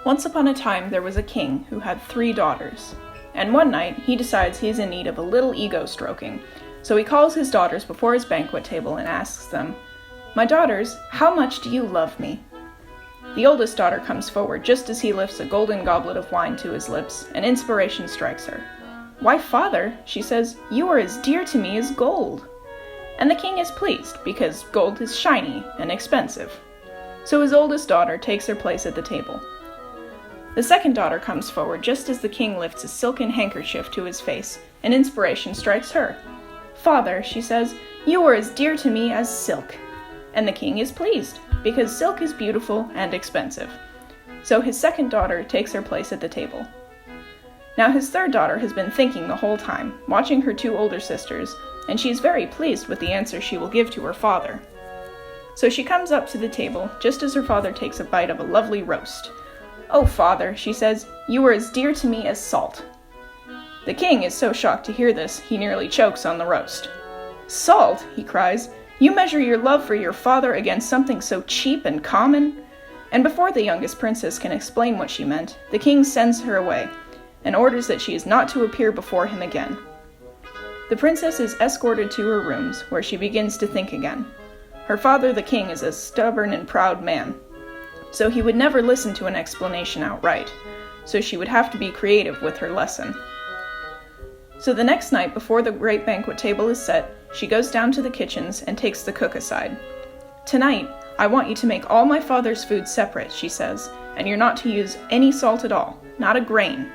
Once upon a time there was a king who had 3 daughters, and one night he decides he's in need of a little ego stroking, so he calls his daughters before his banquet table and asks them, "My daughters, how much do you love me?" The oldest daughter comes forward just as he lifts a golden goblet of wine to his lips, and inspiration strikes her. "Why, father," she says, "you are as dear to me as gold." And the king is pleased, because gold is shiny and expensive. So his oldest daughter takes her place at the table. The second daughter comes forward just as the king lifts a silken handkerchief to his face, and inspiration strikes her. "Father," she says, "you are as dear to me as silk." And the king is pleased, because silk is beautiful and expensive. So his second daughter takes her place at the table. Now his third daughter has been thinking the whole time, watching her 2 older sisters, and she is very pleased with the answer she will give to her father. So she comes up to the table just as her father takes a bite of a lovely roast. "Oh, father," she says, "you are as dear to me as salt." The king is so shocked to hear this, he nearly chokes on the roast. "Salt?" he cries. "You measure your love for your father against something so cheap and common?" And before the youngest princess can explain what she meant, the king sends her away, and orders that she is not to appear before him again. The princess is escorted to her rooms, where she begins to think again. Her father, the king, is a stubborn and proud man, so he would never listen to an explanation outright, so she would have to be creative with her lesson. So the next night, before the great banquet table is set, she goes down to the kitchens and takes the cook aside. "Tonight, I want you to make all my father's food separate," she says, "and you're not to use any salt at all, not a grain."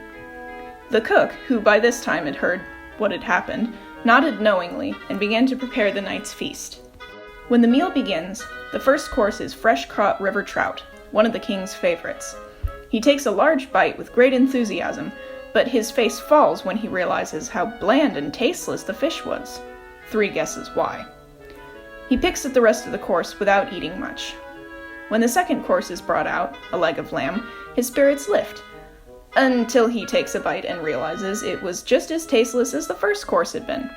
The cook, who by this time had heard what had happened, nodded knowingly and began to prepare the night's feast. When the meal begins, the first course is fresh-caught river trout, one of the king's favorites. He takes a large bite with great enthusiasm, but his face falls when he realizes how bland and tasteless the fish was. 3 guesses why. He picks at the rest of the course without eating much. When the second course is brought out, a leg of lamb, his spirits lift, until he takes a bite and realizes it was just as tasteless as the first course had been.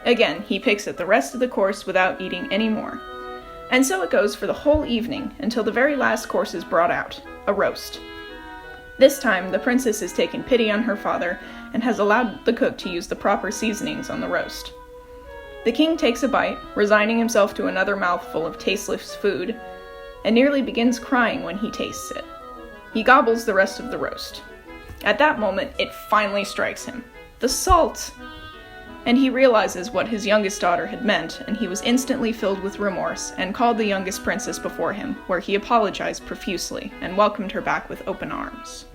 Again, he picks at the rest of the course without eating any more. And so it goes for the whole evening, until the very last course is brought out, a roast. This time, the princess has taken pity on her father, and has allowed the cook to use the proper seasonings on the roast. The king takes a bite, resigning himself to another mouthful of tasteless food, and nearly begins crying when he tastes it. He gobbles the rest of the roast. At that moment, it finally strikes him. The salt! And he realizes what his youngest daughter had meant, and he was instantly filled with remorse, and called the youngest princess before him, where he apologized profusely, and welcomed her back with open arms.